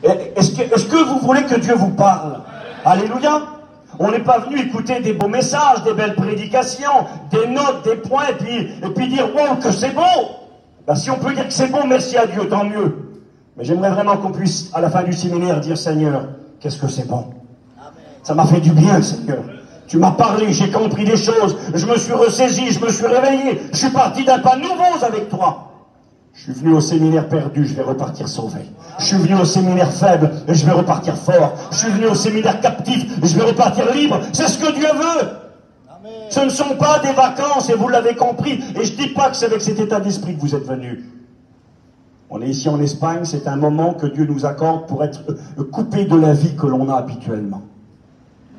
Est-ce que vous voulez que Dieu vous parle? Alléluia. On n'est pas venu écouter des beaux messages, des belles prédications, des notes, des points, et puis dire « wow, que c'est bon !» Ben, si on peut dire que c'est bon, merci à Dieu, tant mieux. Mais j'aimerais vraiment qu'on puisse, à la fin du séminaire, dire « Seigneur, qu'est-ce que c'est bon ?» Ça m'a fait du bien, Seigneur. Tu m'as parlé, j'ai compris des choses, je me suis ressaisi, je me suis réveillé, je suis parti d'un pas nouveau avec toi. Je suis venu au séminaire perdu, je vais repartir sauvé. Je suis venu au séminaire faible, et je vais repartir fort. Je suis venu au séminaire captif, et je vais repartir libre. C'est ce que Dieu veut. Amen. Ce ne sont pas des vacances, et vous l'avez compris. Et je ne dis pas que c'est avec cet état d'esprit que vous êtes venus. On est ici en Espagne, c'est un moment que Dieu nous accorde pour être coupé de la vie que l'on a habituellement.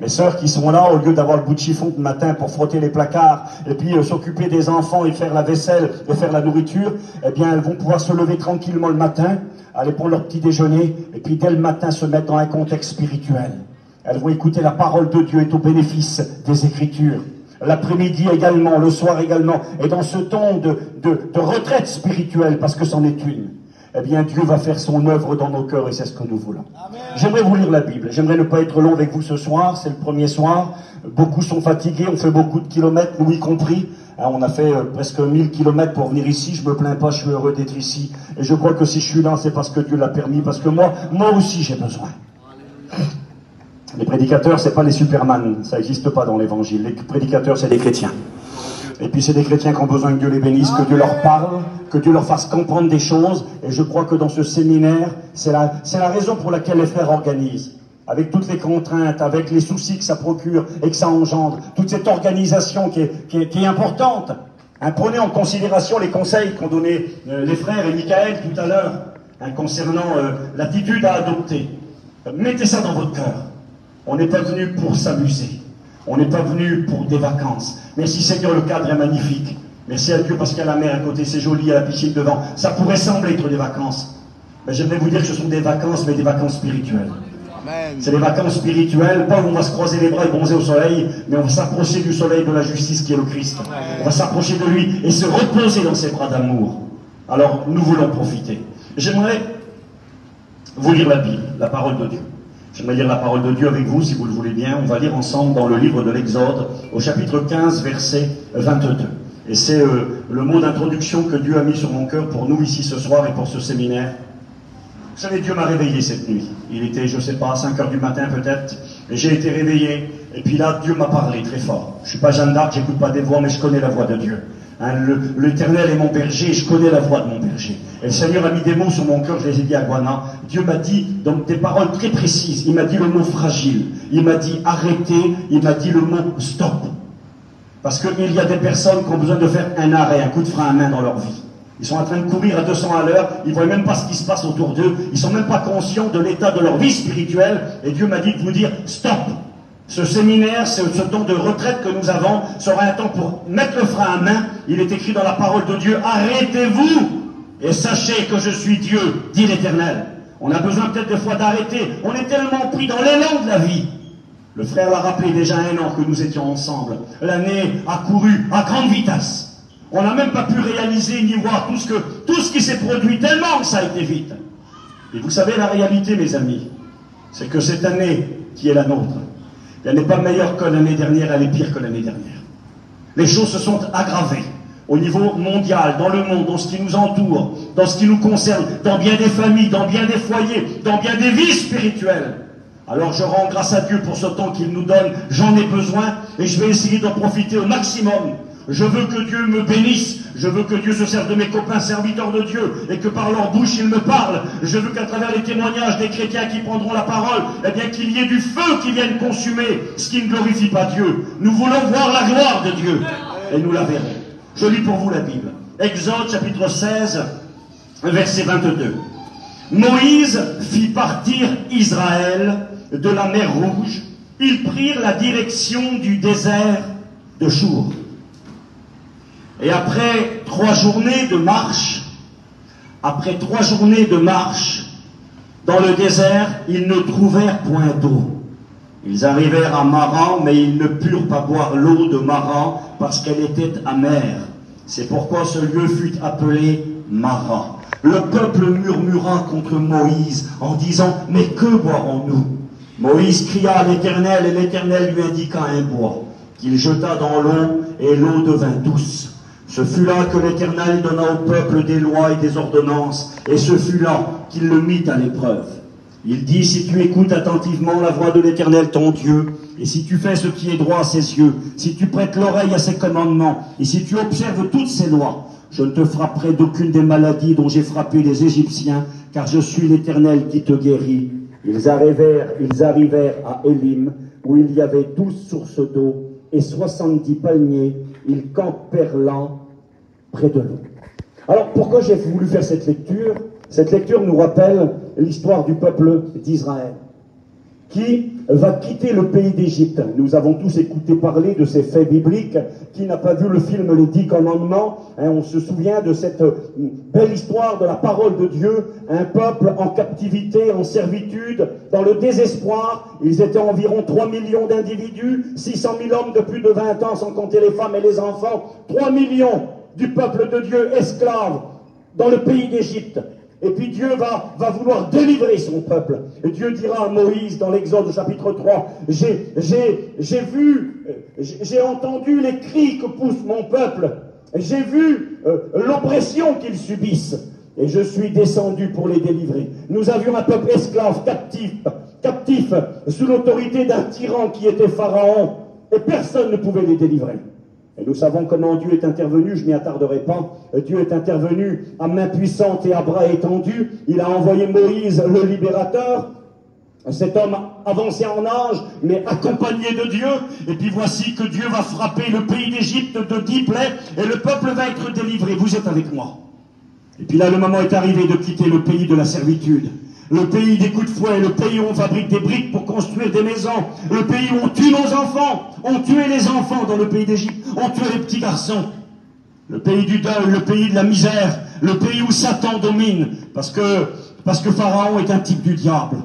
Mes sœurs qui sont là, au lieu d'avoir le bout de chiffon le matin pour frotter les placards, et puis s'occuper des enfants et faire la vaisselle et faire la nourriture, eh bien elles vont pouvoir se lever tranquillement le matin, aller pour leur petit déjeuner, et puis dès le matin se mettre dans un contexte spirituel. Elles vont écouter la parole de Dieu et au bénéfice des Écritures. L'après-midi également, le soir également, et dans ce temps de retraite spirituelle, parce que c'en est une. Eh bien, Dieu va faire son œuvre dans nos cœurs et c'est ce que nous voulons. J'aimerais vous lire la Bible. J'aimerais ne pas être long avec vous ce soir. C'est le premier soir. Beaucoup sont fatigués. On fait beaucoup de kilomètres, nous y compris. On a fait presque 1000 kilomètres pour venir ici. Je me plains pas, je suis heureux d'être ici. Et je crois que si je suis là, c'est parce que Dieu l'a permis. Parce que moi aussi, j'ai besoin. Les prédicateurs, c'est pas les superman. Ça n'existe pas dans l'évangile. Les prédicateurs, c'est des chrétiens. Et puis c'est des chrétiens qui ont besoin que Dieu les bénisse, que Dieu leur parle, que Dieu leur fasse comprendre des choses. Et je crois que dans ce séminaire, c'est la raison pour laquelle les frères organisent. Avec toutes les contraintes, avec les soucis que ça procure et que ça engendre, toute cette organisation qui est importante. Hein, prenez en considération les conseils qu'ont donnés les frères et Michael tout à l'heure, hein, concernant l'attitude à adopter. Mettez ça dans votre cœur. On n'est pas venu pour s'amuser. On n'est pas venu pour des vacances. Merci Seigneur, le cadre est magnifique. Merci à Dieu parce qu'il y a la mer à côté, c'est joli, il y a la piscine devant. Ça pourrait sembler être des vacances. Mais j'aimerais vous dire que ce sont des vacances, mais des vacances spirituelles. C'est des vacances spirituelles, pas où on va se croiser les bras et bronzer au soleil, mais on va s'approcher du soleil de la justice qui est le Christ. On va s'approcher de lui et se reposer dans ses bras d'amour. Alors, nous voulons profiter. J'aimerais vous lire la Bible, la parole de Dieu. J'aimerais lire la parole de Dieu avec vous, si vous le voulez bien. On va lire ensemble dans le livre de l'Exode, au chapitre 15, verset 22. Et c'est le mot d'introduction que Dieu a mis sur mon cœur pour nous ici ce soir et pour ce séminaire. Vous savez, Dieu m'a réveillé cette nuit. Il était, je ne sais pas, 5 heures du matin peut-être. Et j'ai été réveillé. Et puis là, Dieu m'a parlé très fort. Je ne suis pas Jeanne d'Arc, j'écoute pas des voix, mais je connais la voix de Dieu. Hein, l'Éternel est mon berger, je connais la voix de mon berger. Et le Seigneur a mis des mots sur mon cœur, je les ai dit à Guana. Dieu m'a dit, donc des paroles très précises. Il m'a dit le mot fragile. Il m'a dit arrêtez. Il m'a dit le mot stop. Parce qu'il y a des personnes qui ont besoin de faire un arrêt, un coup de frein à main dans leur vie. Ils sont en train de courir à 200 à l'heure, ils ne voient même pas ce qui se passe autour d'eux, ils ne sont même pas conscients de l'état de leur vie spirituelle, et Dieu m'a dit de vous dire, stop. Ce séminaire, ce temps de retraite que nous avons, sera un temps pour mettre le frein à main. Il est écrit dans la parole de Dieu, arrêtez-vous, et sachez que je suis Dieu, dit l'Éternel. On a besoin peut-être des fois d'arrêter, on est tellement pris dans l'élan de la vie. Le frère l'a rappelé déjà 1 an que nous étions ensemble. L'année a couru à grande vitesse. On n'a même pas pu réaliser ni voir tout ce qui s'est produit tellement que ça a été vite. Et vous savez la réalité, mes amis, c'est que cette année qui est la nôtre, elle n'est pas meilleure que l'année dernière, elle est pire que l'année dernière. Les choses se sont aggravées au niveau mondial, dans le monde, dans ce qui nous entoure, dans ce qui nous concerne, dans bien des familles, dans bien des foyers, dans bien des vies spirituelles. Alors je rends grâce à Dieu pour ce temps qu'il nous donne, j'en ai besoin et je vais essayer d'en profiter au maximum. Je veux que Dieu me bénisse, je veux que Dieu se serve de mes copains serviteurs de Dieu et que par leur bouche il me parle. Je veux qu'à travers les témoignages des chrétiens qui prendront la parole, eh bien qu'il y ait du feu qui vienne consumer ce qui ne glorifie pas Dieu. Nous voulons voir la gloire de Dieu et nous la verrons. Je lis pour vous la Bible. Exode chapitre 16, verset 22. Moïse fit partir Israël de la mer Rouge. Ils prirent la direction du désert de Chour. Et après 3 journées de marche, dans le désert, ils ne trouvèrent point d'eau. Ils arrivèrent à Maran, mais ils ne purent pas boire l'eau de Maran parce qu'elle était amère. C'est pourquoi ce lieu fut appelé Maran. Le peuple murmura contre Moïse en disant, mais que boirons-nous? Moïse cria à l'Éternel, et l'Éternel lui indiqua un bois, qu'il jeta dans l'eau, et l'eau devint douce. Ce fut là que l'Éternel donna au peuple des lois et des ordonnances, et ce fut là qu'il le mit à l'épreuve. Il dit, si tu écoutes attentivement la voix de l'Éternel ton Dieu, et si tu fais ce qui est droit à ses yeux, si tu prêtes l'oreille à ses commandements, et si tu observes toutes ses lois, je ne te frapperai d'aucune des maladies dont j'ai frappé les Égyptiens, car je suis l'Éternel qui te guérit. Ils arrivèrent à Élim, où il y avait 12 sources d'eau et 70 palmiers. Ils campèrent là, près de l'eau. Alors, pourquoi j'ai voulu faire cette lecture? Cette lecture nous rappelle l'histoire du peuple d'Israël, qui va quitter le pays d'Égypte. Nous avons tous écouté parler de ces faits bibliques. Qui n'a pas vu le film Les 10 Commandements, on se souvient de cette belle histoire de la parole de Dieu, un peuple en captivité, en servitude, dans le désespoir. Ils étaient environ 3 millions d'individus, 600 000 hommes de plus de 20 ans, sans compter les femmes et les enfants, 3 millions du peuple de Dieu esclaves dans le pays d'Égypte. Et puis Dieu va vouloir délivrer son peuple. Et Dieu dira à Moïse dans l'Exode chapitre 3, j'ai entendu les cris que pousse mon peuple. J'ai vu l'oppression qu'ils subissent. Et je suis descendu pour les délivrer. Nous avions un peuple esclave, captif, sous l'autorité d'un tyran qui était Pharaon. Et personne ne pouvait les délivrer. Et nous savons comment Dieu est intervenu, je m'y attarderai pas. Dieu est intervenu à main puissante et à bras étendus. Il a envoyé Moïse, le libérateur. Cet homme avancé en âge, mais accompagné de Dieu. Et puis voici que Dieu va frapper le pays d'Égypte de 10 plaies, et le peuple va être délivré. Vous êtes avec moi. Et puis là, le moment est arrivé de quitter le pays de la servitude. Le pays des coups de fouet, le pays où on fabrique des briques pour construire des maisons, le pays où on tue nos enfants, on tuait les enfants dans le pays d'Égypte, on tuait les petits garçons. Le pays du deuil, le pays de la misère, le pays où Satan domine, parce que Pharaon est un type du diable.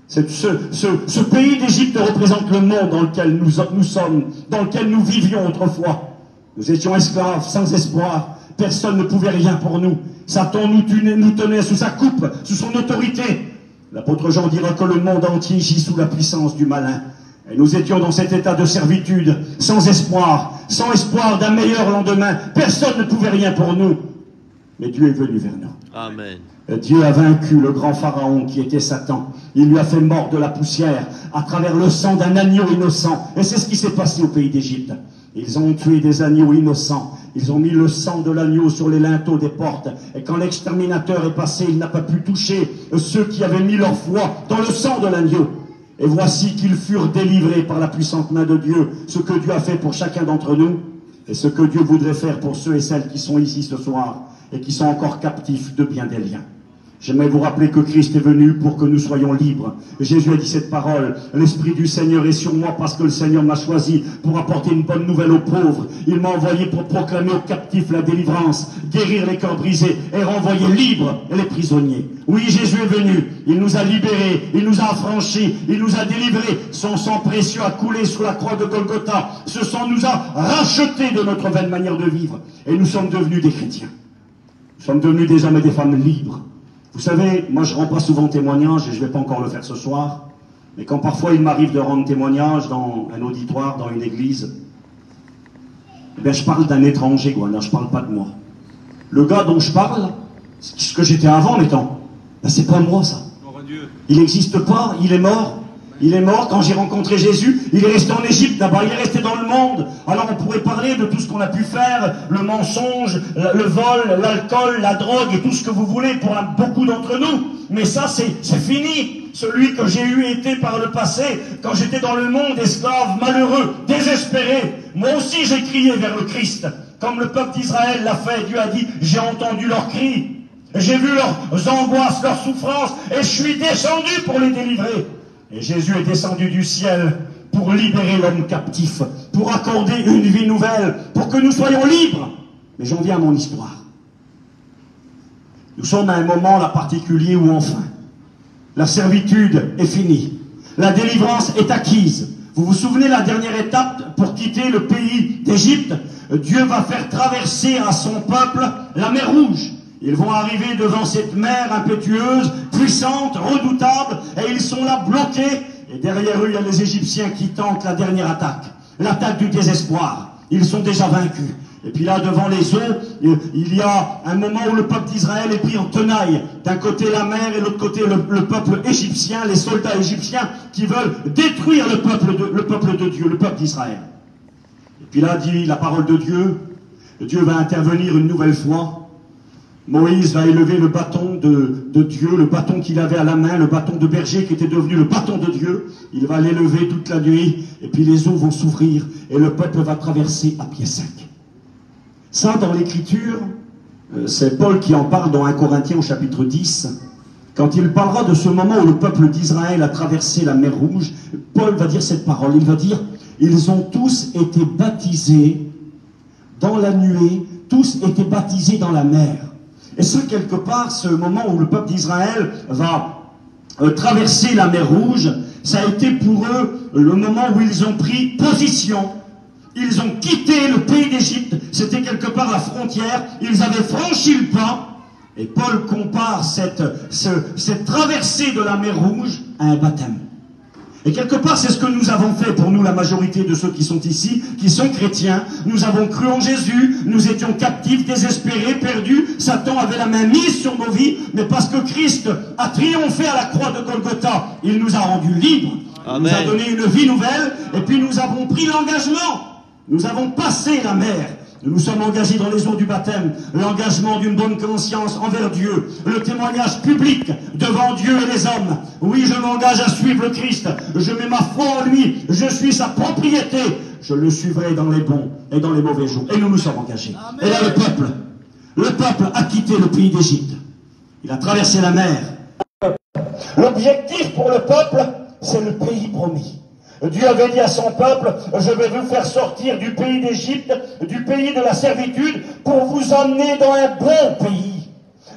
Ce pays d'Égypte représente le monde dans lequel nous sommes, dans lequel nous vivions autrefois. Nous étions esclaves, sans espoir, personne ne pouvait rien pour nous. Satan nous tenait sous sa coupe, sous son autorité. L'apôtre Jean dira que le monde entier gît sous la puissance du malin. Et nous étions dans cet état de servitude, sans espoir d'un meilleur lendemain. Personne ne pouvait rien pour nous. Mais Dieu est venu vers nous. Amen. Dieu a vaincu le grand Pharaon qui était Satan. Il lui a fait mort de la poussière à travers le sang d'un agneau innocent. Et c'est ce qui s'est passé au pays d'Égypte. Ils ont tué des agneaux innocents. Ils ont mis le sang de l'agneau sur les linteaux des portes. Et quand l'exterminateur est passé, il n'a pas pu toucher ceux qui avaient mis leur foi dans le sang de l'agneau. Et voici qu'ils furent délivrés par la puissante main de Dieu. Ce que Dieu a fait pour chacun d'entre nous, et ce que Dieu voudrait faire pour ceux et celles qui sont ici ce soir, et qui sont encore captifs de bien des liens. J'aimerais vous rappeler que Christ est venu pour que nous soyons libres. Jésus a dit cette parole, l'Esprit du Seigneur est sur moi parce que le Seigneur m'a choisi pour apporter une bonne nouvelle aux pauvres. Il m'a envoyé pour proclamer aux captifs la délivrance, guérir les cœurs brisés et renvoyer libres les prisonniers. Oui, Jésus est venu, il nous a libérés, il nous a affranchis, il nous a délivrés. Son sang précieux a coulé sur la croix de Golgotha. Ce sang nous a rachetés de notre vaine manière de vivre. Et nous sommes devenus des chrétiens. Nous sommes devenus des hommes et des femmes libres. Vous savez, moi je ne rends pas souvent témoignage, et je ne vais pas encore le faire ce soir, mais quand parfois il m'arrive de rendre témoignage dans un auditoire, dans une église, eh bien je parle d'un étranger, quoi. Là, je ne parle pas de moi. Le gars dont je parle, ce que j'étais avant, mettons, ben, c'est pas moi ça. Il n'existe pas, il est mort. Il est mort quand j'ai rencontré Jésus. Il est resté en Égypte là-bas, il est resté dans le monde. Alors on pourrait parler de tout ce qu'on a pu faire, le mensonge, le vol, l'alcool, la drogue et tout ce que vous voulez pour beaucoup d'entre nous. Mais ça c'est fini. Celui que j'ai eu été par le passé, quand j'étais dans le monde esclave, malheureux, désespéré. Moi aussi j'ai crié vers le Christ. Comme le peuple d'Israël l'a fait, Dieu a dit, j'ai entendu leurs cris. J'ai vu leurs angoisses, leurs souffrances et je suis descendu pour les délivrer. Et Jésus est descendu du ciel pour libérer l'homme captif, pour accorder une vie nouvelle, pour que nous soyons libres. Mais j'en viens à mon histoire. Nous sommes à un moment là particulier où enfin, la servitude est finie. La délivrance est acquise. Vous vous souvenez la dernière étape pour quitter le pays d'Égypte? Dieu va faire traverser à son peuple la mer Rouge. Ils vont arriver devant cette mer impétueuse, puissante, redoutable, et ils sont là bloqués. Et derrière eux, il y a les Égyptiens qui tentent la dernière attaque, l'attaque du désespoir. Ils sont déjà vaincus. Et puis là, devant les eaux, il y a un moment où le peuple d'Israël est pris en tenaille. D'un côté la mer et de l'autre côté le peuple égyptien, les soldats égyptiens qui veulent détruire le peuple de Dieu, le peuple d'Israël. Et puis là, dit la parole de Dieu, Dieu va intervenir une nouvelle fois. Moïse va élever le bâton de Dieu, le bâton qu'il avait à la main, le bâton de berger qui était devenu le bâton de Dieu. Il va l'élever toute la nuit, et puis les eaux vont s'ouvrir, et le peuple va traverser à pied sec. Ça, dans l'Écriture, c'est Paul qui en parle dans 1 Corinthiens au chapitre 10. Quand il parlera de ce moment où le peuple d'Israël a traversé la mer Rouge, Paul va dire cette parole. Il va dire, ils ont tous été baptisés dans la nuée, tous été baptisés dans la mer. Et ça, quelque part, ce moment où le peuple d'Israël va traverser la mer Rouge, ça a été pour eux le moment où ils ont pris position. Ils ont quitté le pays d'Égypte, c'était quelque part la frontière, ils avaient franchi le pas, et Paul compare cette traversée de la mer Rouge à un baptême. Et quelque part, c'est ce que nous avons fait pour nous, la majorité de ceux qui sont ici, qui sont chrétiens. Nous avons cru en Jésus, nous étions captifs, désespérés, perdus. Satan avait la main mise sur nos vies, mais parce que Christ a triomphé à la croix de Golgotha, il nous a rendus libres. Il nous a donné une vie nouvelle, et puis nous avons pris l'engagement. Nous avons passé la mer. Nous nous sommes engagés dans les eaux du baptême, l'engagement d'une bonne conscience envers Dieu, le témoignage public devant Dieu et les hommes. Oui, je m'engage à suivre le Christ, je mets ma foi en lui, je suis sa propriété, je le suivrai dans les bons et dans les mauvais jours. Et nous nous sommes engagés. Amen. Et là, le peuple a quitté le pays d'Égypte. Il a traversé la mer. L'objectif pour le peuple, c'est le pays promis. Dieu avait dit à son peuple, je vais vous faire sortir du pays d'Égypte, du pays de la servitude, pour vous emmener dans un bon pays.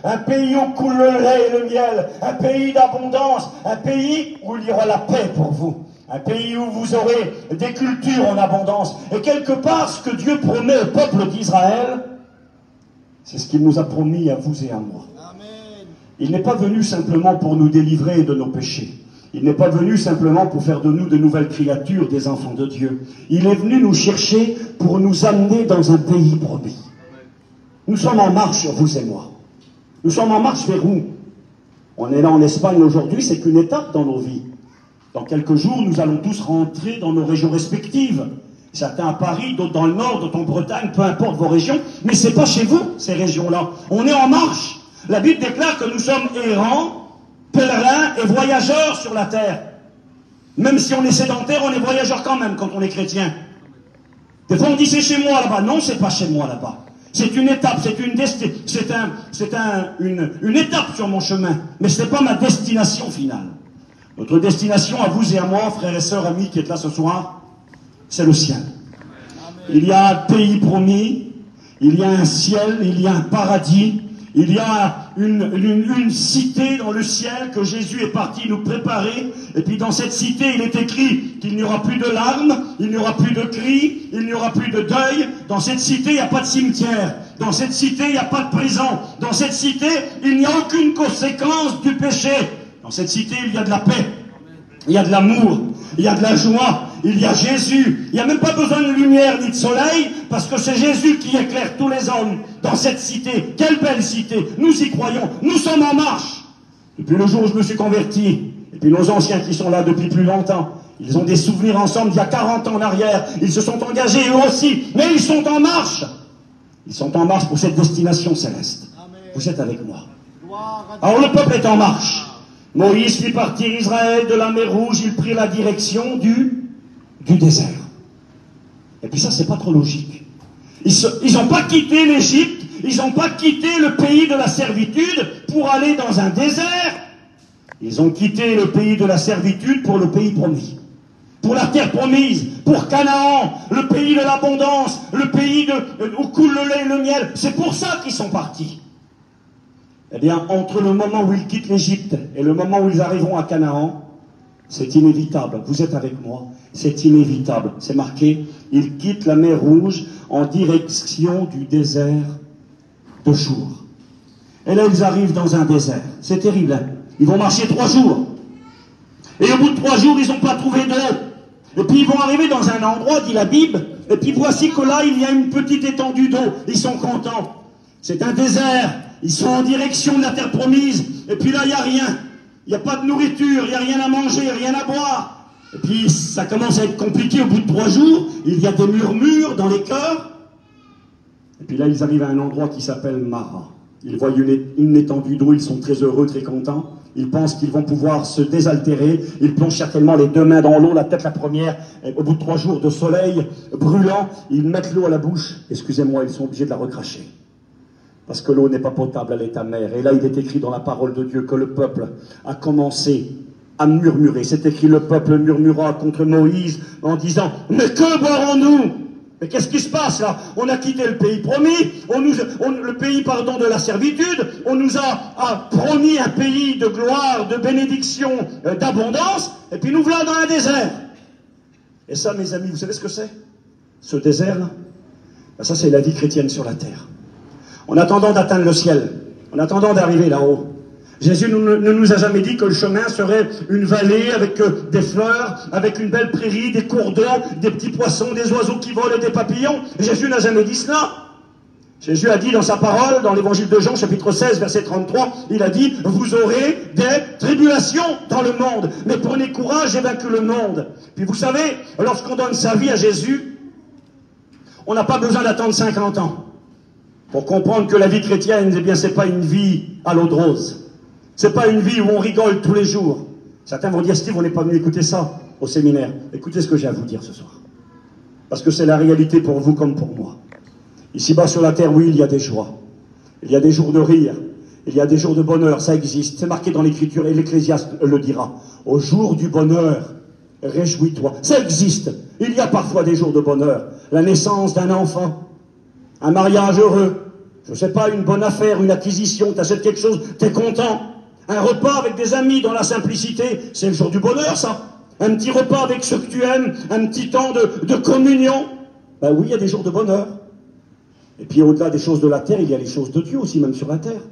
Un pays où coule le lait et le miel, un pays d'abondance, un pays où il y aura la paix pour vous. Un pays où vous aurez des cultures en abondance. Et quelque part, ce que Dieu promet au peuple d'Israël, c'est ce qu'il nous a promis à vous et à moi. Amen. Il n'est pas venu simplement pour nous délivrer de nos péchés. Il n'est pas venu simplement pour faire de nous de nouvelles créatures, des enfants de Dieu. Il est venu nous chercher pour nous amener dans un pays promis. Nous sommes en marche, vous et moi. Nous sommes en marche vers où? On est là en Espagne aujourd'hui, c'est qu'une étape dans nos vies. Dans quelques jours, nous allons tous rentrer dans nos régions respectives. Certains à Paris, d'autres dans le Nord, d'autres en Bretagne, peu importe vos régions. Mais ce n'est pas chez vous, ces régions-là. On est en marche. La Bible déclare que nous sommes errants, pèlerins et voyageurs sur la terre. Même si on est sédentaire, on est voyageurs quand même quand on est chrétien. Des fois on dit c'est chez moi là-bas. Non, c'est pas chez moi là-bas. C'est une étape, c'est une étape sur mon chemin. Mais ce n'est pas ma destination finale. Notre destination à vous et à moi, frères et sœurs, amis qui êtes là ce soir, c'est le ciel. Amen. Il y a un pays promis, il y a un ciel, il y a un paradis. Il y a une cité dans le ciel que Jésus est parti nous préparer. Et puis dans cette cité, il est écrit qu'il n'y aura plus de larmes, il n'y aura plus de cris, il n'y aura plus de deuil. Dans cette cité, il n'y a pas de cimetière. Dans cette cité, il n'y a pas de prison. Dans cette cité, il n'y a aucune conséquence du péché. Dans cette cité, il y a de la paix. Il y a de l'amour. Il y a de la joie. Il y a Jésus. Il n'y a même pas besoin de lumière ni de soleil, parce que c'est Jésus qui éclaire tous les hommes dans cette cité. Quelle belle cité! Nous y croyons. Nous sommes en marche. Depuis le jour où je me suis converti, et puis nos anciens qui sont là depuis plus longtemps, ils ont des souvenirs ensemble d'il y a 40 ans en arrière. Ils se sont engagés eux aussi, mais ils sont en marche. Ils sont en marche pour cette destination céleste. Amen. Vous êtes avec moi. Alors le peuple est en marche. Moïse fit partir Israël de la mer Rouge, il prit la direction du désert. Et puis ça, c'est pas trop logique. Ils n'ont pas quitté l'Égypte, ils n'ont pas quitté le pays de la servitude pour aller dans un désert. Ils ont quitté le pays de la servitude pour le pays promis. Pour la terre promise, pour Canaan, le pays de l'abondance, le pays où coule le lait et le miel. C'est pour ça qu'ils sont partis. Eh bien, entre le moment où ils quittent l'Égypte et le moment où ils arriveront à Canaan, c'est inévitable. Vous êtes avec moi? C'est inévitable. C'est marqué, ils quittent la mer Rouge en direction du désert de Chour. Et là, ils arrivent dans un désert. C'est terrible, hein? Ils vont marcher 3 jours. Et au bout de 3 jours, ils n'ont pas trouvé d'eau. Et puis ils vont arriver dans un endroit, dit la Bible, et puis voici que là, il y a une petite étendue d'eau. Ils sont contents. C'est un désert. Ils sont en direction de la terre promise. Et puis là, il n'y a rien. Il n'y a pas de nourriture, il n'y a rien à manger, rien à boire. Et puis ça commence à être compliqué au bout de 3 jours. Il y a des murmures dans les cœurs. Et puis là, ils arrivent à un endroit qui s'appelle Mara. Ils voient une étendue d'eau, ils sont très heureux, très contents. Ils pensent qu'ils vont pouvoir se désaltérer. Ils plongent certainement les 2 mains dans l'eau, la tête la première. Et au bout de 3 jours de soleil brûlant, ils mettent l'eau à la bouche. Excusez-moi, ils sont obligés de la recracher. Parce que l'eau n'est pas potable, elle est amère. Et là, il est écrit dans la parole de Dieu que le peuple a commencé à murmurer. C'est écrit, le peuple murmura contre Moïse en disant, mais que boirons-nous? Mais qu'est-ce qui se passe là? On a quitté le pays promis, le pays de la servitude, on nous a promis un pays de gloire, de bénédiction, d'abondance, et puis nous voilà dans un désert. Et ça, mes amis, vous savez ce que c'est? Ce désert-là, ben ça c'est la vie chrétienne sur la terre. En attendant d'atteindre le ciel, en attendant d'arriver là-haut, Jésus ne nous a jamais dit que le chemin serait une vallée avec des fleurs, avec une belle prairie, des cours d'eau, des petits poissons, des oiseaux qui volent et des papillons. Jésus n'a jamais dit cela. Jésus a dit dans sa parole, dans l'évangile de Jean, chapitre 16, verset 33, il a dit, vous aurez des tribulations dans le monde, mais prenez courage, j'ai vaincu le monde. Puis vous savez, lorsqu'on donne sa vie à Jésus, on n'a pas besoin d'attendre 50 ans pour comprendre que la vie chrétienne, eh bien, c'est pas une vie à l'eau de rose. C'est pas une vie où on rigole tous les jours. Certains vont dire, Steve, on n'est pas venu écouter ça au séminaire. Écoutez ce que j'ai à vous dire ce soir. Parce que c'est la réalité pour vous comme pour moi. Ici-bas sur la terre, oui, il y a des joies. Il y a des jours de rire. Il y a des jours de bonheur, ça existe. C'est marqué dans l'Écriture et l'Ecclésiaste le dira. Au jour du bonheur, réjouis-toi. Ça existe. Il y a parfois des jours de bonheur. La naissance d'un enfant, un mariage heureux, je ne sais pas, une bonne affaire, une acquisition, tu achètes quelque chose, tu es content. Un repas avec des amis dans la simplicité, c'est le jour du bonheur, ça. Un petit repas avec ceux que tu aimes, un petit temps de communion. Ben oui, il y a des jours de bonheur. Et puis au-delà des choses de la terre, il y a les choses de Dieu aussi, même sur la terre.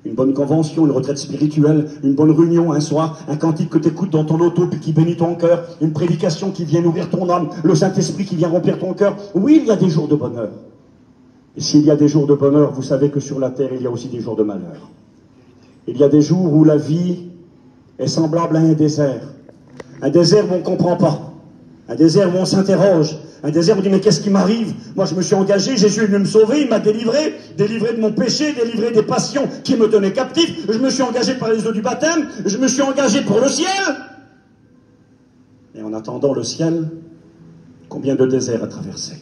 Une bonne convention, une retraite spirituelle, une bonne réunion un soir, un cantique que tu écoutes dans ton auto puis qui bénit ton cœur, une prédication qui vient nourrir ton âme, le Saint-Esprit qui vient remplir ton cœur. Oui, il y a des jours de bonheur. Et s'il y a des jours de bonheur, vous savez que sur la terre, il y a aussi des jours de malheur. Il y a des jours où la vie est semblable à un désert. Un désert où on ne comprend pas. Un désert où on s'interroge. Un désert où on dit, mais qu'est-ce qui m'arrive? Moi, je me suis engagé, Jésus est venu me sauver, il m'a délivré de mon péché, délivré des passions qui me tenaient captif. Je me suis engagé par les eaux du baptême, je me suis engagé pour le ciel. Et en attendant le ciel, combien de déserts à traverser?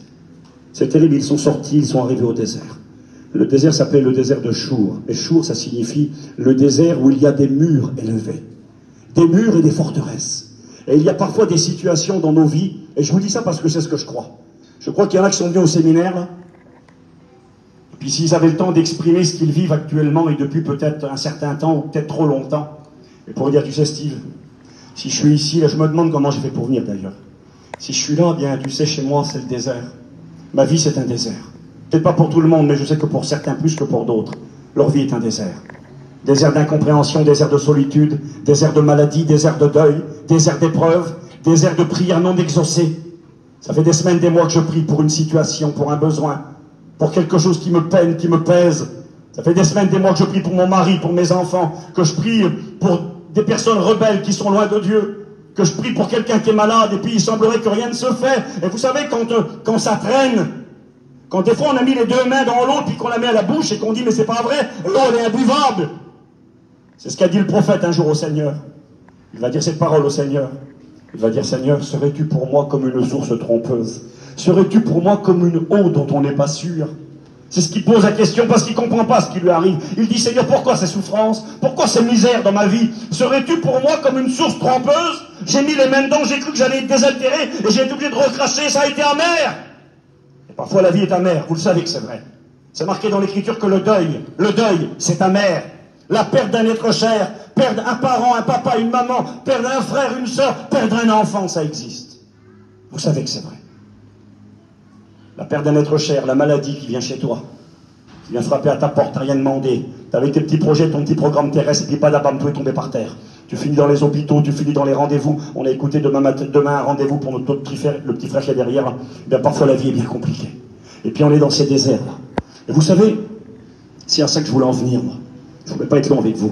C'est terrible, ils sont sortis, ils sont arrivés au désert. Le désert s'appelait le désert de Chour. Et Chour, ça signifie le désert où il y a des murs élevés. Des murs et des forteresses. Et il y a parfois des situations dans nos vies, et je vous dis ça parce que c'est ce que je crois. Je crois qu'il y en a qui sont venus au séminaire, là, et puis s'ils avaient le temps d'exprimer ce qu'ils vivent actuellement, et depuis peut-être un certain temps, ou peut-être trop longtemps, et pour dire, tu sais Steve, si je suis ici, là, je me demande comment j'ai fait pour venir d'ailleurs. Si je suis là, bien, tu sais, chez moi, c'est le désert. Ma vie, c'est un désert. Peut-être pas pour tout le monde, mais je sais que pour certains plus que pour d'autres, leur vie est un désert. Désert d'incompréhension, désert de solitude, désert de maladie, désert de deuil, désert d'épreuve, désert de prières non exaucées. Ça fait des semaines, des mois que je prie pour une situation, pour un besoin, pour quelque chose qui me peine, qui me pèse. Ça fait des semaines, des mois que je prie pour mon mari, pour mes enfants, que je prie pour des personnes rebelles qui sont loin de Dieu, que je prie pour quelqu'un qui est malade, et puis il semblerait que rien ne se fait. Et vous savez, quand ça traîne, quand des fois on a mis les 2 mains dans l'eau, puis qu'on la met à la bouche, et qu'on dit, mais c'est pas vrai, l'eau elle est imbuvable. C'est ce qu'a dit le prophète un jour au Seigneur. Il va dire cette parole au Seigneur. Il va dire, Seigneur, serais-tu pour moi comme une source trompeuse? Serais-tu pour moi comme une eau dont on n'est pas sûr? C'est ce qui pose la question parce qu'il ne comprend pas ce qui lui arrive. Il dit, Seigneur, pourquoi ces souffrances? Pourquoi ces misères dans ma vie? Serais-tu pour moi comme une source trompeuse? J'ai mis les mains dedans, j'ai cru que j'allais être désaltéré et j'ai été obligé de recracher, ça a été amer. Et parfois la vie est amère, vous le savez que c'est vrai. C'est marqué dans l'Écriture que le deuil, c'est amer. La perte d'un être cher, perdre un parent, un papa, une maman, perdre un frère, une sœur, perdre un enfant, ça existe. Vous savez que c'est vrai. La perte d'un être cher, la maladie qui vient chez toi, qui vient frapper à ta porte, t'as rien demandé, T'avais tes petits projets, ton petit programme terrestre, et puis pas d'abam, tout est tombé par terre. Tu finis dans les hôpitaux, tu finis dans les rendez-vous. On a écouté demain un rendez-vous pour notre petit frère, le petit frère qui est derrière. Eh bien, parfois la vie est bien compliquée. Et puis on est dans ces déserts-là. Et vous savez, c'est à ça que je voulais en venir, moi. Je ne voulais pas être long avec vous.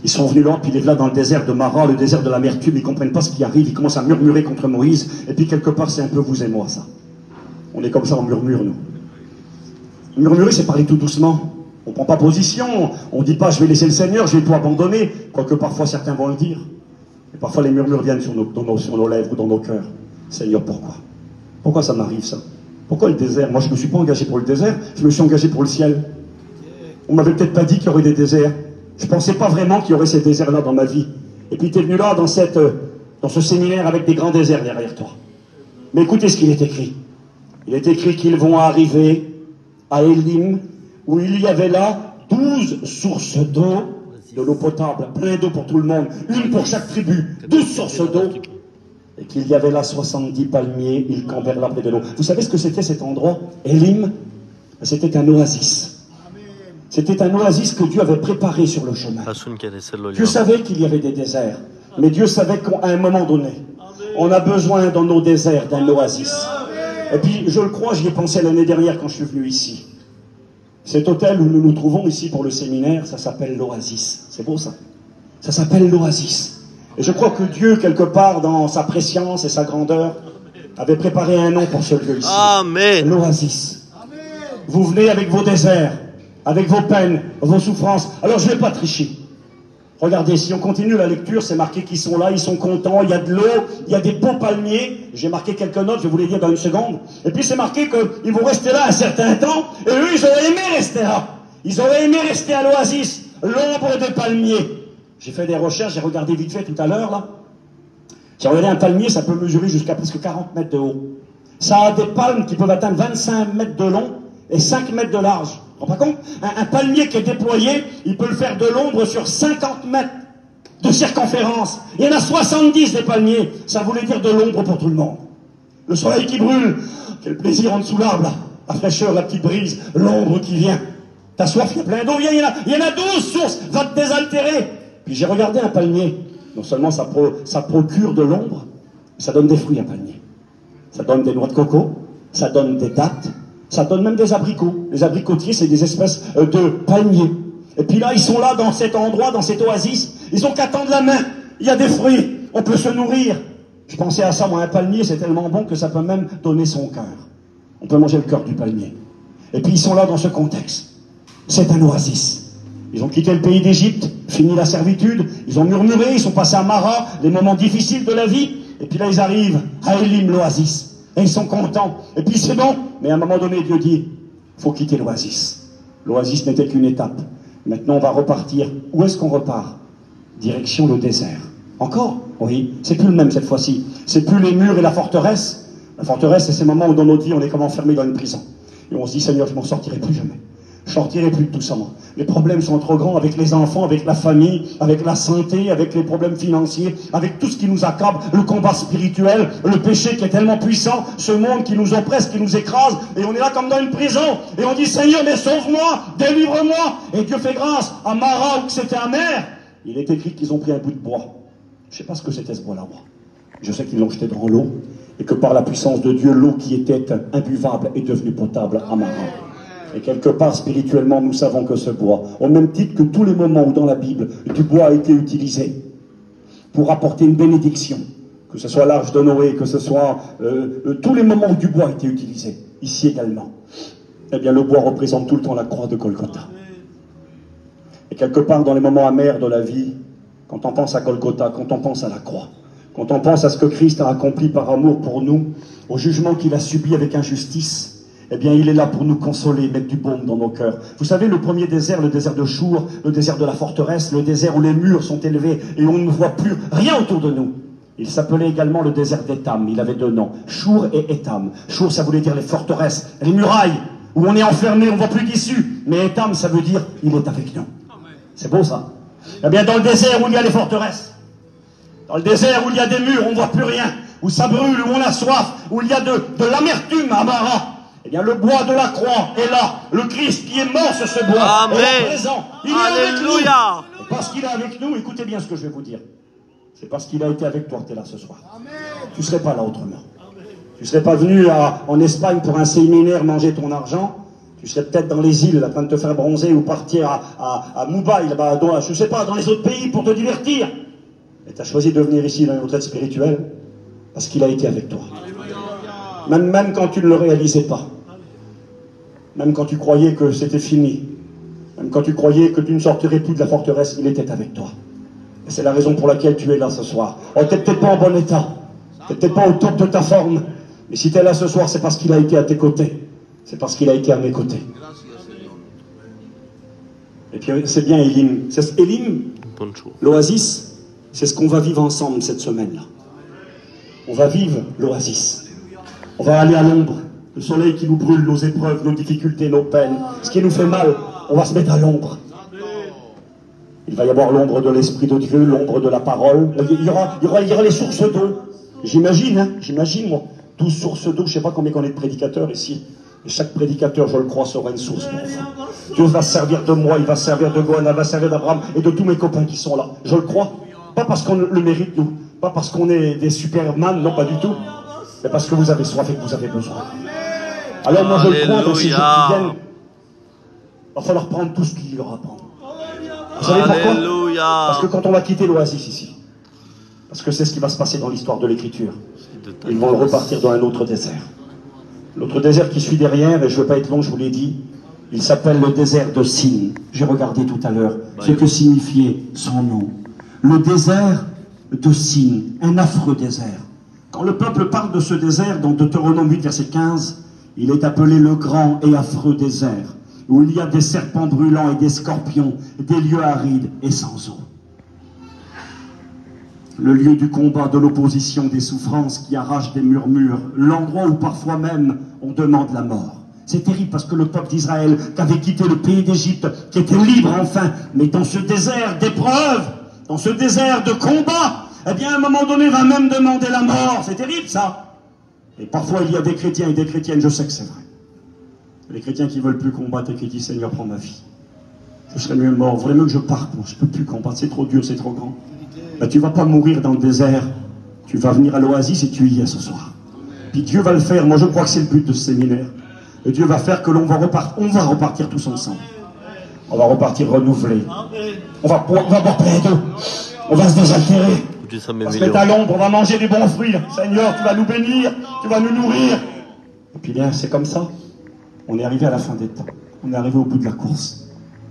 Ils sont venus là, puis ils sont là dans le désert de Mara, le désert de l'amertume, ils ne comprennent pas ce qui arrive, ils commencent à murmurer contre Moïse, et puis quelque part c'est un peu vous et moi, ça. On est comme ça, on murmure, nous. Murmurer, c'est parler tout doucement. On ne prend pas position, on ne dit pas je vais laisser le Seigneur, je vais tout abandonner, quoique parfois certains vont le dire. Et parfois les murmures viennent sur nos lèvres ou dans nos cœurs. Seigneur, pourquoi? Pourquoi ça m'arrive, ça? Pourquoi le désert? Moi, je ne me suis pas engagé pour le désert, je me suis engagé pour le ciel. On m'avait peut-être pas dit qu'il y aurait des déserts. Je ne pensais pas vraiment qu'il y aurait ces déserts-là dans ma vie. Et puis tu es venu là, dans ce séminaire, avec des grands déserts derrière toi. Mais écoutez ce qu'il est écrit. Il est écrit qu'ils vont arriver à Élim, où il y avait là 12 sources d'eau, de l'eau potable, plein d'eau pour tout le monde, une pour chaque tribu, 12 sources d'eau, et qu'il y avait là 70 palmiers, ils campèrent là près de l'eau. Vous savez ce que c'était cet endroit? Élim, c'était un oasis. C'était un oasis que Dieu avait préparé sur le chemin. Dieu savait qu'il y avait des déserts, mais Dieu savait qu'à un moment donné, on a besoin dans nos déserts d'un oasis. Et puis, je le crois, j'y ai pensé l'année dernière quand je suis venu ici. Cet hôtel où nous nous trouvons ici pour le séminaire, ça s'appelle l'Oasis. C'est beau ça? Ça s'appelle l'Oasis. Et je crois que Dieu, quelque part dans sa préscience et sa grandeur, avait préparé un nom pour ce lieu ici. Amen. L'Oasis. Vous venez avec vos déserts, avec vos peines, vos souffrances. Alors je ne vais pas tricher. Regardez, si on continue la lecture, c'est marqué qu'ils sont là, ils sont contents, il y a de l'eau, il y a des beaux palmiers. J'ai marqué quelques notes, je vais vous les dire dans une seconde. Et puis c'est marqué qu'ils vont rester là un certain temps, et eux, ils auraient aimé rester là. Ils auraient aimé rester à l'oasis, l'ombre des palmiers. J'ai fait des recherches, j'ai regardé vite fait tout à l'heure, là. J'ai regardé un palmier, ça peut mesurer jusqu'à presque 40 mètres de haut. Ça a des palmes qui peuvent atteindre 25 mètres de long et 5 mètres de large. Vous ne vous rendez pas compte? Un palmier qui est déployé, il peut le faire de l'ombre sur 50 mètres de circonférence. Il y en a 70 des palmiers. Ça voulait dire de l'ombre pour tout le monde. Le soleil qui brûle, quel plaisir en dessous l'arbre, là. La fraîcheur, la petite brise, l'ombre qui vient. T'as soif, il y a plein d'eau, il y en a 12 sources, va te désaltérer. Puis j'ai regardé un palmier. Non seulement ça procure de l'ombre, mais ça donne des fruits, un palmier. Ça donne des noix de coco, ça donne des dattes, ça donne même des abricots. Les abricotiers, c'est des espèces de palmiers. Et puis là, ils sont là dans cet endroit, dans cet oasis. Ils ont qu'à tendre la main. Il y a des fruits. On peut se nourrir. Je pensais à ça, moi, un palmier, c'est tellement bon que ça peut même donner son cœur. On peut manger le cœur du palmier. Et puis ils sont là dans ce contexte. C'est un oasis. Ils ont quitté le pays d'Égypte, fini la servitude. Ils ont murmuré, ils sont passés à Mara, les moments difficiles de la vie. Et puis là, ils arrivent à Élim, l'oasis. Et ils sont contents. Et puis c'est bon. Mais à un moment donné, Dieu dit, il faut quitter l'oasis. L'oasis n'était qu'une étape. Maintenant, on va repartir. Où est-ce qu'on repart? Direction le désert. Encore? Oui. C'est plus le même cette fois-ci. C'est plus les murs et la forteresse. La forteresse, c'est ces moments où dans notre vie, on est comme enfermé dans une prison. Et on se dit, Seigneur, je ne m'en sortirai plus jamais. Je ne sortirai plus de tout ça, moi. Les problèmes sont trop grands avec les enfants, avec la famille, avec la santé, avec les problèmes financiers, avec tout ce qui nous accable, le combat spirituel, le péché qui est tellement puissant, ce monde qui nous oppresse, qui nous écrase, et on est là comme dans une prison, et on dit, Seigneur, mais sauve-moi, délivre-moi, et Dieu fait grâce. À Mara, où c'était amer, il est écrit qu'ils ont pris un bout de bois. Je ne sais pas ce que c'était ce bois-là, moi. Je sais qu'ils l'ont jeté dans l'eau, et que par la puissance de Dieu, l'eau qui était imbuvable est devenue potable à Mara. Et quelque part, spirituellement, nous savons que ce bois, au même titre que tous les moments où dans la Bible, du bois a été utilisé pour apporter une bénédiction, que ce soit l'arche de Noé, que ce soit tous les moments où du bois a été utilisé, ici également, eh bien le bois représente tout le temps la croix de Golgotha. Et quelque part, dans les moments amers de la vie, quand on pense à Golgotha, quand on pense à la croix, quand on pense à ce que Christ a accompli par amour pour nous, au jugement qu'il a subi avec injustice, eh bien, il est là pour nous consoler, mettre du baume dans nos cœurs. Vous savez, le premier désert, le désert de Chour, le désert de la forteresse, le désert où les murs sont élevés et où on ne voit plus rien autour de nous. Il s'appelait également le désert d'Étam. Il avait deux noms, Chour et Étam. Chour, ça voulait dire les forteresses, les murailles, où on est enfermé, on ne voit plus d'issue. Mais Étam, ça veut dire, il est avec nous. C'est beau, ça. Eh bien, dans le désert où il y a les forteresses, dans le désert où il y a des murs, on ne voit plus rien, où ça brûle, où on a soif, où il y a de l'amertume à Mara, Eh bien, le bois de la croix est là. Le Christ qui est mort sur ce bois est là présent. Il est avec nous. Et parce qu'il est avec nous, écoutez bien ce que je vais vous dire. C'est parce qu'il a été avec toi que tu es là ce soir. Tu ne serais pas là autrement. Tu ne serais pas venu en Espagne pour un séminaire manger ton argent. Tu serais peut-être dans les îles, en train de te faire bronzer, ou partir à Mumbai, là-bas, je ne sais pas, dans les autres pays pour te divertir. Et tu as choisi de venir ici dans une retraite spirituelle parce qu'il a été avec toi. Même quand tu ne le réalisais pas. Même quand tu croyais que c'était fini. Même quand tu croyais que tu ne sortirais plus de la forteresse, il était avec toi. Et c'est la raison pour laquelle tu es là ce soir. Oh, tu n'es peut-être pas en bon état. Tu n'es peut-être pas au top de ta forme. Mais si tu es là ce soir, c'est parce qu'il a été à tes côtés. C'est parce qu'il a été à mes côtés. Et puis c'est bien Elim. Elim, l'oasis, c'est ce qu'on va vivre ensemble cette semaine-là. On va vivre l'oasis. On va aller à l'ombre. Le soleil qui nous brûle, nos épreuves, nos difficultés, nos peines, ce qui nous fait mal, on va se mettre à l'ombre. Il va y avoir l'ombre de l'Esprit de Dieu, l'ombre de la parole. Il y aura les sources d'eau. J'imagine, moi, 12 sources d'eau, je ne sais pas combien on est de prédicateurs ici. Et chaque prédicateur, je le crois, sera une source pour vous. Dieu va se servir de moi, il va se servir de Gohan, il va se servir d'Abraham et de tous mes copains qui sont là. Je le crois. Pas parce qu'on le mérite, nous. Pas parce qu'on est des superman, non, pas du tout. Mais parce que vous avez soif et que vous avez besoin. Alors moi, je le crois, dans ces jours qui viennent, il va falloir prendre tout ce qu'il y aura à prendre. Vous savez pourquoi? Parce que quand on va quitter l'oasis ici, parce que c'est ce qui va se passer dans l'histoire de l'Écriture, ils vont repartir dans un autre désert. L'autre désert qui suit derrière, et je ne veux pas être long, je vous l'ai dit, il s'appelle le désert de Sin. J'ai regardé tout à l'heure ce que signifiait son nom. Le désert de Sin, un affreux désert. Quand le peuple parle de ce désert, dans Deutéronome 8, verset 15, il est appelé le grand et affreux désert, où il y a des serpents brûlants et des scorpions, des lieux arides et sans eau. Le lieu du combat, de l'opposition, des souffrances qui arrachent des murmures, l'endroit où parfois même on demande la mort. C'est terrible parce que le peuple d'Israël, qui avait quitté le pays d'Égypte, qui était libre enfin, mais dans ce désert d'épreuves, dans ce désert de combat, eh bien à un moment donné va même demander la mort. C'est terrible ça. Et parfois il y a des chrétiens et des chrétiennes, je sais que c'est vrai. Les chrétiens qui ne veulent plus combattre et qui disent Seigneur, prends ma vie. Je serais mieux mort, vous voulez mieux que je parte, moi je ne peux plus combattre, c'est trop dur, c'est trop grand. Ben, tu ne vas pas mourir dans le désert, tu vas venir à l'oasis et tu y es ce soir. Puis Dieu va le faire, moi je crois que c'est le but de ce séminaire. Et Dieu va faire que on va repartir tous ensemble. On va repartir renouvelés. On va boire plein d'eau. On va se désaltérer. On va se mettre à l'ombre, on va manger des bons fruits. Seigneur, tu vas nous bénir, tu vas nous nourrir. Et puis bien, c'est comme ça. On est arrivé à la fin des temps. On est arrivé au bout de la course.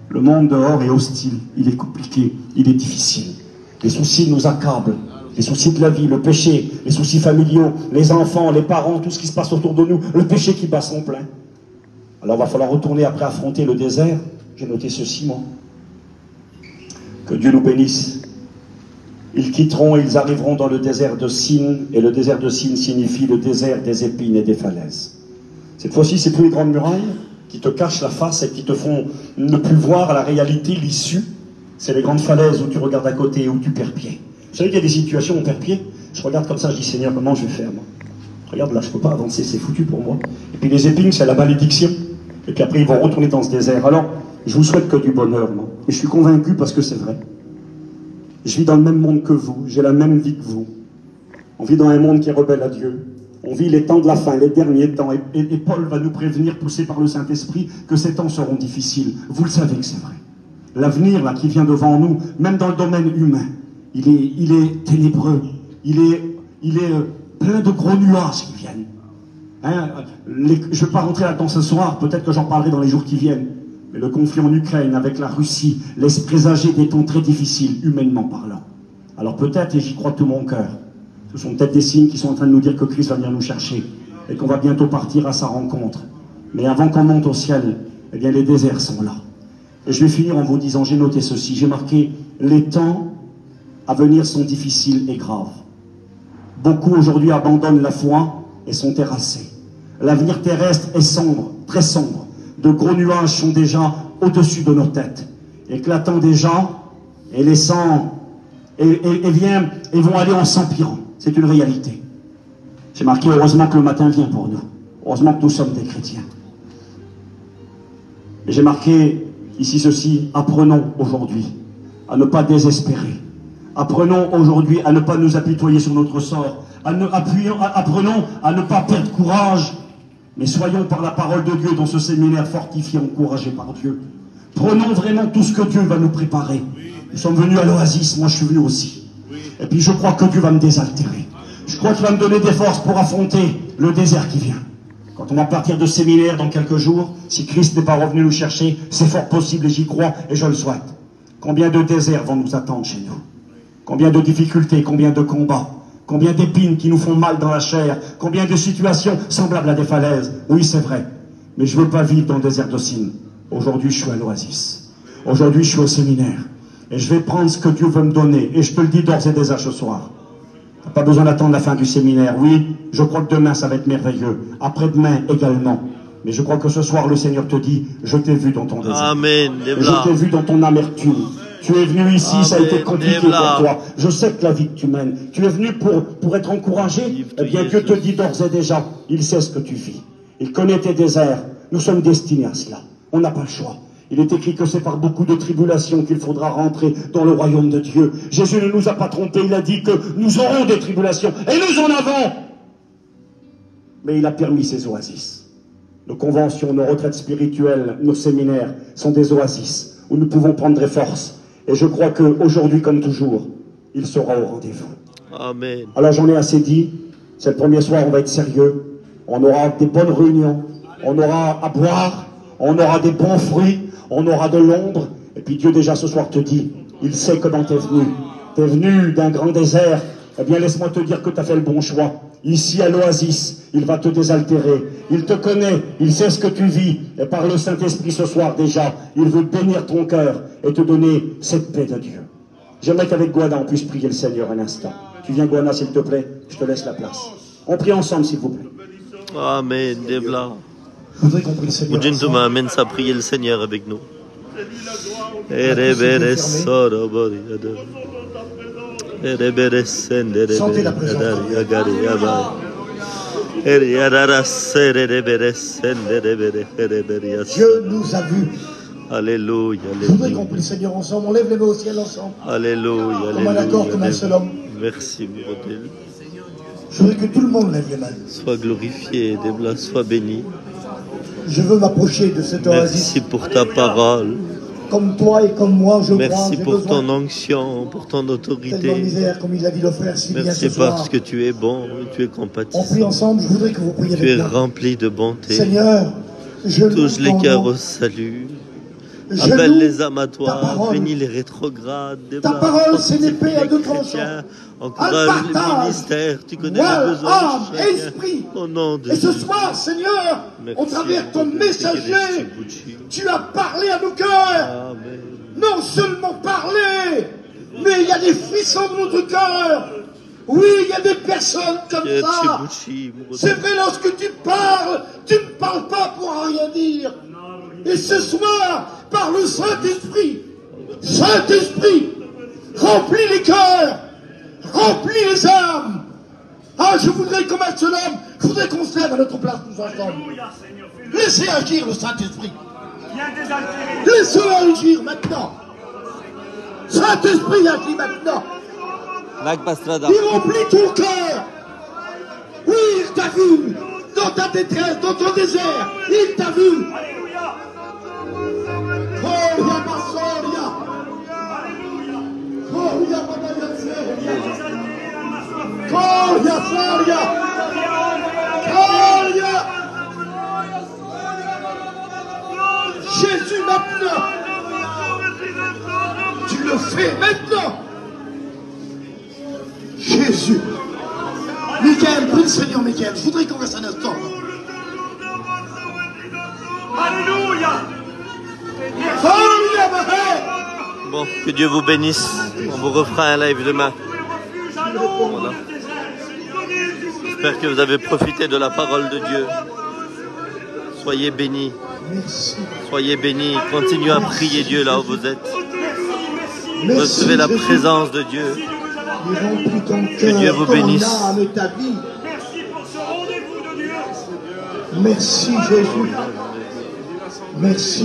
Le monde dehors est hostile, il est compliqué, il est difficile. Les soucis nous accablent, les soucis de la vie, le péché, les soucis familiaux, les enfants, les parents, tout ce qui se passe autour de nous, le péché qui bat son plein. Alors il va falloir retourner après affronter le désert. J'ai noté ceci, moi. Que Dieu nous bénisse. Ils quitteront et ils arriveront dans le désert de Sin, et le désert de Sin signifie le désert des épines et des falaises. Cette fois-ci, c'est plus les grandes murailles qui te cachent la face et qui te font ne plus voir la réalité, l'issue. C'est les grandes falaises où tu regardes à côté et où tu perds pied. Vous savez qu'il y a des situations où on perd pied. Je regarde comme ça, je dis Seigneur, comment je vais faire moi? Regarde là, je ne peux pas avancer, c'est foutu pour moi. Et puis les épines, c'est la malédiction. Et puis après, ils vont retourner dans ce désert. Alors, je vous souhaite que du bonheur, moi. Et je suis convaincu parce que c'est vrai. Je vis dans le même monde que vous, j'ai la même vie que vous. On vit dans un monde qui est rebelle à Dieu. On vit les temps de la fin, les derniers temps. Et Paul va nous prévenir, poussé par le Saint-Esprit, que ces temps seront difficiles. Vous le savez que c'est vrai. L'avenir là qui vient devant nous, même dans le domaine humain, il est ténébreux, il est plein de gros nuages qui viennent. Hein, je ne vais pas rentrer là-dedans ce soir, peut-être que j'en parlerai dans les jours qui viennent. Mais le conflit en Ukraine avec la Russie laisse présager des temps très difficiles, humainement parlant. Alors peut-être, et j'y crois de tout mon cœur, ce sont peut-être des signes qui sont en train de nous dire que Christ va venir nous chercher et qu'on va bientôt partir à sa rencontre. Mais avant qu'on monte au ciel, eh bien les déserts sont là. Et je vais finir en vous disant, j'ai noté ceci, j'ai marqué, les temps à venir sont difficiles et graves. Beaucoup aujourd'hui abandonnent la foi et sont terrassés. L'avenir terrestre est sombre, très sombre. De gros nuages sont déjà au-dessus de nos têtes, éclatant déjà et laissant, et vont aller en s'empirant. C'est une réalité. J'ai marqué, heureusement que le matin vient pour nous. Heureusement que nous sommes des chrétiens. Et j'ai marqué ici ceci, apprenons aujourd'hui à ne pas désespérer. Apprenons aujourd'hui à ne pas nous apitoyer sur notre sort. Apprenons à ne pas perdre courage. Mais soyons par la parole de Dieu dans ce séminaire fortifié, encouragé par Dieu. Prenons vraiment tout ce que Dieu va nous préparer. Nous sommes venus à l'Oasis, moi je suis venu aussi. Et puis je crois que Dieu va me désaltérer. Je crois qu'il va me donner des forces pour affronter le désert qui vient. Quand on va partir de séminaire dans quelques jours, si Christ n'est pas revenu nous chercher, c'est fort possible et j'y crois et je le souhaite. Combien de déserts vont nous attendre chez nous? Combien de difficultés, combien de combats, combien d'épines qui nous font mal dans la chair, combien de situations semblables à des falaises. Oui, c'est vrai, mais je ne veux pas vivre dans le désert de Sin. Aujourd'hui, je suis à l'Oasis. Aujourd'hui, je suis au séminaire. Et je vais prendre ce que Dieu veut me donner. Et je te le dis d'ores et déjà ce soir. Tu n'as pas besoin d'attendre la fin du séminaire. Oui, je crois que demain, ça va être merveilleux. Après-demain également. Mais je crois que ce soir, le Seigneur te dit, je t'ai vu dans ton désert. Amen. Je t'ai vu dans ton amertume. Tu es venu ici, Amen. Ça a été compliqué pour toi. Je sais que la vie que tu mènes, tu es venu pour être encouragé. Eh bien, Dieu te dit d'ores et déjà, il sait ce que tu vis. Il connaît tes déserts. Nous sommes destinés à cela. On n'a pas le choix. Il est écrit que c'est par beaucoup de tribulations qu'il faudra rentrer dans le royaume de Dieu. Jésus ne nous a pas trompés, il a dit que nous aurons des tribulations, et nous en avons. Mais il a permis ces oasis. Nos conventions, nos retraites spirituelles, nos séminaires sont des oasis où nous pouvons prendre des forces. Et je crois qu'aujourd'hui, comme toujours, il sera au rendez-vous. Amen. Alors j'en ai assez dit. C'est le premier soir, on va être sérieux. On aura des bonnes réunions. On aura à boire. On aura des bons fruits. On aura de l'ombre. Et puis Dieu déjà ce soir te dit, il sait comment t'es venu. T'es venu d'un grand désert. Eh bien laisse-moi te dire que tu as fait le bon choix. Ici à l'Oasis, il va te désaltérer. Il te connaît, il sait ce que tu vis. Et par le Saint-Esprit ce soir déjà, il veut bénir ton cœur et te donner cette paix de Dieu. J'aimerais qu'avec Guana on puisse prier le Seigneur un instant. Tu viens Guana s'il te plaît, je te laisse la place. On prie ensemble s'il vous plaît. Amen. Devla. Je voudrais qu'on prie le Seigneur. Mujintuma amène à prier le Seigneur avec nous. Sentez la présence de Dieu nous a vus. Alléluia. Je voudrais qu'on prie le Seigneur ensemble. On lève les mains au ciel ensemble. Alléluia. Comme un accord, comme un seul homme. Merci, mon Dieu. Je voudrais que tout le monde lève les mains. Sois glorifié, Debla, sois béni. Je veux m'approcher de cette oasis. Merci pour ta parole. Comme toi et comme moi, je crois. Merci pour ton onction, pour ton autorité. Misère, comme il a dit le frère, si merci bien parce que tu es bon et tu es compatissant. On prie ensemble, je voudrais que vous priez tu es rempli de bonté. Seigneur, je touche les cœurs au salut. Appelle les âmes à toi, bénis les rétrogrades. Ta parole, c'est l'épée à deux tranchants. Encourage le ministère, tu connais les besoins. Âme, esprit. Au nom de et ce soir, Seigneur, au travers de ton messager, tu as parlé à nos cœurs. Amen. Non seulement parler, mais il y a des frissons de notre cœur. Oui, il y a des personnes comme ça. C'est vrai, lorsque tu ne parles pas pour rien dire. Et ce soir, par le Saint-Esprit, remplis les cœurs, remplis les âmes. Ah, je voudrais comme un seul homme, je voudrais qu'on se lève à notre place tous ensemble. Laissez agir le Saint-Esprit. Laissez-le agir maintenant. Saint-Esprit agit maintenant. Il remplit ton cœur. Oui, il t'a vu dans ta détresse, dans ton désert. Il t'a vu. Jésus maintenant. Tu le fais maintenant. Jésus. Michael, prie le Seigneur, Michael. Je voudrais qu'on reste un instant. Alléluia. Bon, que Dieu vous bénisse. On vous refera un live demain. Voilà. J'espère que vous avez profité de la parole de Dieu. Soyez bénis. Soyez bénis. Continuez à prier Dieu là où vous êtes. Recevez la présence de Dieu. Que Dieu vous bénisse. Merci Jésus. Merci.